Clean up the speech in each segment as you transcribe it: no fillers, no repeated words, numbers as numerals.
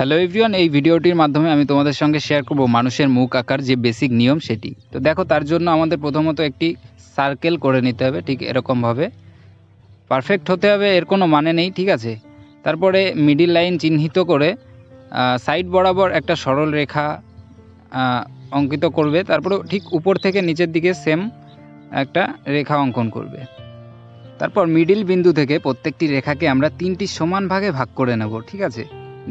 Hello everyone, এই ভিডিওটির মাধ্যমে আমি তোমাদের সঙ্গে শেয়ার করব মানুষের মুখ আঁকার যে বেসিক নিয়ম সেটি। তো দেখো, তার জন্য আমাদের প্রথমত একটি সার্কেল করে নিতে হবে, ঠিক এরকমভাবে। পারফেক্ট হতে হবে এর কোনো মানে নেই, ঠিক আছে। তারপরে মিডিল লাইন চিহ্নিত করে সাইড বরাবর একটা সরল রেখা অঙ্কিত করবে। তারপরে ঠিক উপর থেকে নিচের দিকে সেম একটা রেখা অঙ্কন করবে। তারপর মিডিল বিন্দু থেকে প্রত্যেকটি রেখাকে আমরা 3টি সমান ভাগে ভাগ করে নেব, ঠিক আছে।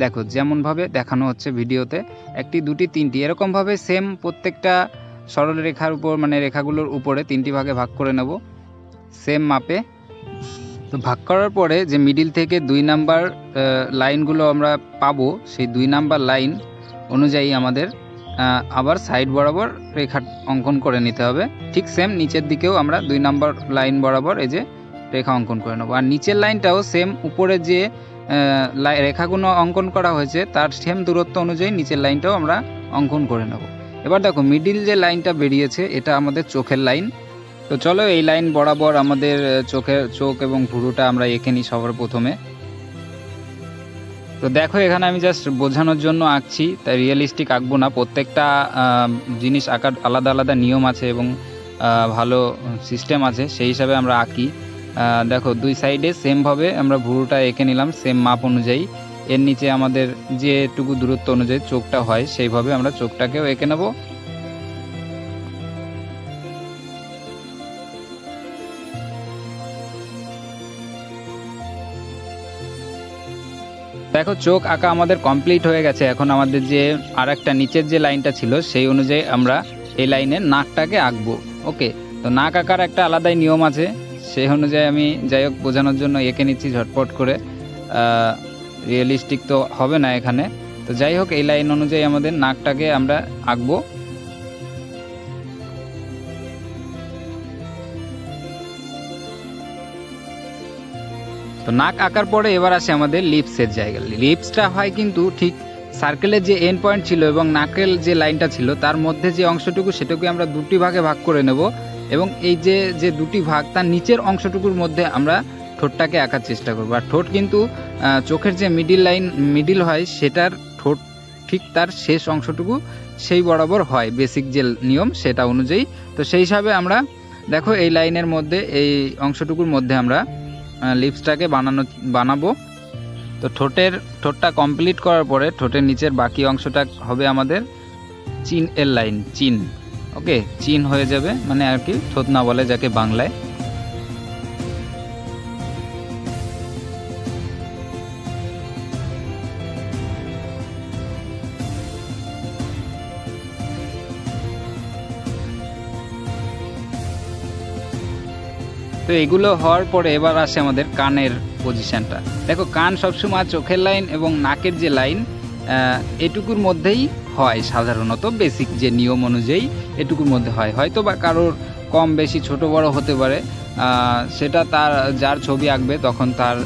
দেখো যেমনভাবে দেখানো হচ্ছে ভিডিওতে, 1টি 2টি 3টি এরকমভাবে সেম প্রত্যেকটা সরল রেখার উপর, মানে রেখাগুলোর উপরে 3টি ভাগে ভাগ করে নেব সেম মাপে। তো ভাগ করার পরে যে মিডিল থেকে 2 নাম্বার লাইনগুলো আমরা পাবো, সেই 2 নাম্বার লাইন অনুযায়ী আমাদের আবার সাইড বরাবর রেখা অঙ্কন করে নিতে হবে। ঠিক সেম নিচের দিকেও আমরা 2 নাম্বার লাইন বরাবর এই যে রেখা অঙ্কন করে নেব। আর নিচের লাইনটাও সেম উপরে যে রেখাগুলো অঙ্কন করা হয়েছে তার সেম দূরত্ব অনুযায়ী নিচের লাইনটাও আমরা অঙ্কন করে নেব। এবার দেখো মিডিল যে লাইনটা বেরিয়েছে এটা আমাদের চোখের লাইন। তো চলো এই লাইন বরাবর আমাদের চোখ এবং ভুরুটা আমরা এঁকে নিই সবার প্রথমে। তো দেখো এখানে আমি জাস্ট বোঝানোর জন্য আঁকছি, তাই রিয়েলিস্টিক আঁকবো না। প্রত্যেকটা জিনিস আঁকার আলাদা আলাদা নিয়ম আছে এবং ভালো সিস্টেম আছে, সেই হিসাবে আমরা আঁকি। দেখো 2 সাইডে সেমভাবে আমরা ভুরুটা এঁকে নিলাম সেম মাপ অনুযায়ী। এর নিচে আমাদের যেটুকু দূরত্ব অনুযায়ী চোখটা হয় সেইভাবে আমরা চোখটাকেও এঁকে নেব। দেখো চোখ আঁকা আমাদের কমপ্লিট হয়ে গেছে। এখন আমাদের যে আরেকটা নিচের যে লাইনটা ছিল সেই অনুযায়ী আমরা এই লাইনে নাকটাকে আঁকবো। ওকে, তো নাক আঁকার একটা আলাদাই নিয়ম আছে, সেই অনুযায়ী আমি যাই হোক বোঝানোর জন্য এঁকে নিচ্ছি ঝটপট করে। রিয়েলিস্টিক তো হবে না এখানে। তো যাই হোক এই লাইন অনুযায়ী আমাদের নাকটাকে আমরা আঁকবো। তো নাক আঁকার পরে এবার আসে আমাদের লিপসের জায়গা। লিপসটা হয় কিন্তু ঠিক সার্কেলের যে এন্ড পয়েন্ট ছিল এবং নাকের যে লাইনটা ছিল তার মধ্যে যে অংশটুকু সেটাকে আমরা 2টি ভাগে ভাগ করে নেব এবং এই যে 2টি ভাগ তার নিচের অংশটুকুর মধ্যে আমরা ঠোঁটটাকে আঁকার চেষ্টা করব। আর ঠোঁট কিন্তু চোখের যে মিডিল হয় সেটার ঠোঁট ঠিক তার শেষ অংশটুকু সেই বরাবর হয়, বেসিক যে নিয়ম সেটা অনুযায়ী। তো সেই হিসাবে আমরা দেখো এই লাইনের মধ্যে এই অংশটুকুর মধ্যে আমরা লিপসটাকে বানাবো। তো ঠোঁটটা কমপ্লিট করার পরে ঠোঁটের নিচের বাকি অংশটা হবে আমাদের চিন এর লাইন, চিন। ওকে, চিন হয়ে যাবে, মানে আর কি থুতনা বলে যাকে বাংলায়। তো এগুলো হওয়ার পরে এবার আসে আমাদের কানের পজিশনটা। দেখো কান সবসময় চোখের লাইন এবং নাকের যে লাইন এটুকুর মধ্যেই হয় সাধারণত, বেসিক যে নিয়ম অনুযায়ী এটুকুর মধ্যে হয়। হয়তো বা কারোর কম বেশি ছোট বড় হতে পারে, সেটা তার যার ছবি আঁকবে তখন তার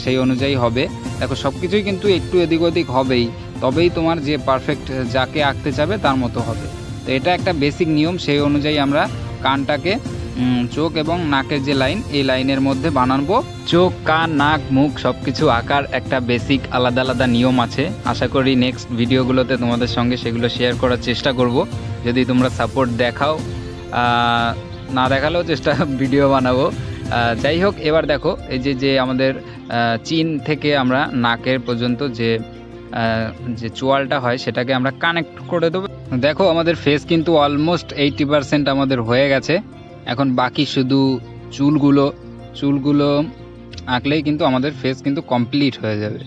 সেই অনুযায়ী হবে। দেখো সব কিছুই কিন্তু একটু এদিক ওদিক হবেই, তবেই তোমার যে পারফেক্ট যাকে আঁকতে চাবে তার মতো হবে। তো এটা একটা বেসিক নিয়ম, সেই অনুযায়ী আমরা কানটাকে চোখ এবং নাকের যে লাইন এই লাইনের মধ্যে বানাবো। চোখ, কান, নাক, মুখ সবকিছু আঁকার একটা বেসিক আলাদা আলাদা নিয়ম আছে। আশা করি নেক্সট ভিডিওগুলোতে তোমাদের সঙ্গে সেগুলো শেয়ার করার চেষ্টা করব, যদি তোমরা সাপোর্ট দেখাও। না দেখালেও চেষ্টা ভিডিও বানাবো। যাই হোক এবার দেখো এই যে আমাদের চিন থেকে আমরা নাকের পর্যন্ত যে চোয়ালটা হয় সেটাকে আমরা কানেক্ট করে দেবো। দেখো আমাদের ফেস কিন্তু অলমোস্ট 80% আমাদের হয়ে গেছে। এখন বাকি শুধু চুলগুলো আঁকলেই কিন্তু আমাদের ফেস কিন্তু কমপ্লিট হয়ে যাবে।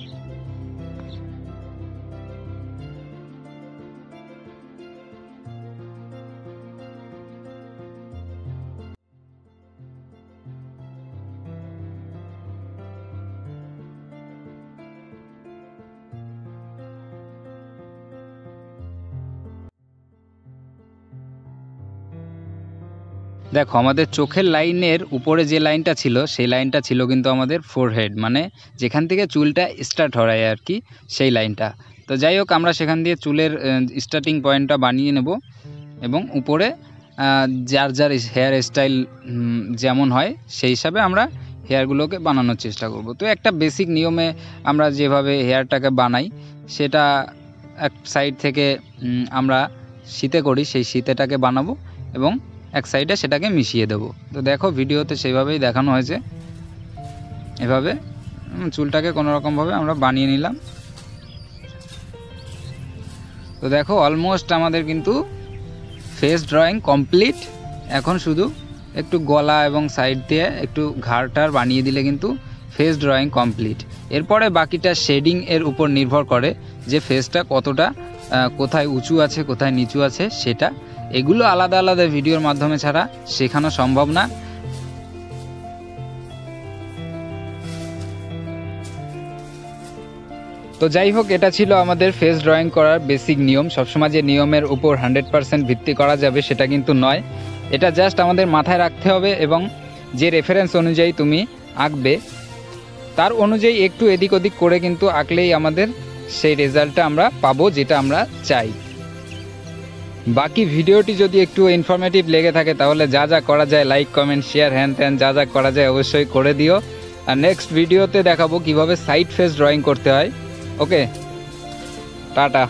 দেখো আমাদের চোখের লাইনের উপরে যে লাইনটা ছিল সেই লাইনটা ছিল কিন্তু আমাদের ফোরহেড, মানে যেখান থেকে চুলটা স্টার্ট হয় আর কি, সেই লাইনটা। তো যাই হোক আমরা সেখান দিয়ে চুলের স্টার্টিং পয়েন্টটা বানিয়ে নেব এবং উপরে যার হেয়ার স্টাইল যেমন হয় সেই হিসাবে আমরা হেয়ারগুলোকে বানানোর চেষ্টা করব। তো একটা বেসিক নিয়মে আমরা যেভাবে হেয়ারটাকে বানাই সেটা এক সাইড থেকে আমরা শীতে করি, সেই শীতেটাকে বানাবো এবং এক সাইডে সেটাকে মিশিয়ে দেব। তো দেখো ভিডিওতে সেইভাবেই দেখানো হয়েছে। এভাবে চুলটাকে কোনোরকমভাবে আমরা বানিয়ে নিলাম। তো দেখো অলমোস্ট আমাদের কিন্তু ফেস ড্রয়িং কমপ্লিট। এখন শুধু একটু গলা এবং সাইড দিয়ে একটু ঘাড়টার বানিয়ে দিলে কিন্তু ফেস ড্রয়িং কমপ্লিট। এরপরে বাকিটা শেডিং এর উপর নির্ভর করে যে ফেসটা কতটা কোথায় উঁচু আছে কোথায় নিচু আছে সেটা। এগুলো আলাদা আলাদা ভিডিওর মাধ্যমে ছাড়া শেখানো সম্ভব না। তো যাই হোক, এটা ছিল আমাদের ফেস ড্রয়িং করার বেসিক নিয়ম। সবসময় যে নিয়মের উপর 100% ভিত্তি করা যাবে সেটা কিন্তু নয়। এটা জাস্ট আমাদের মাথায় রাখতে হবে এবং যে রেফারেন্স অনুযায়ী তুমি আঁকবে তার অনুযায়ী একটু এদিক ওদিক করে কিন্তু আঁকলেই আমাদের সেই রেজাল্টটা আমরা পাবো যেটা আমরা চাই। বাকি ভিডিওটি যদি একটু ইনফরমেটিভ লেগে থাকে তাহলে যা যা করা যায়, লাইক কমেন্ট শেয়ার হ্যান ত্যান যা যা করা যায় অবশ্যই করে দিও। আর নেক্সট ভিডিওতে দেখাবো কিভাবে সাইড ফেস ড্রয়িং করতে হয়। ওকে, টাটা।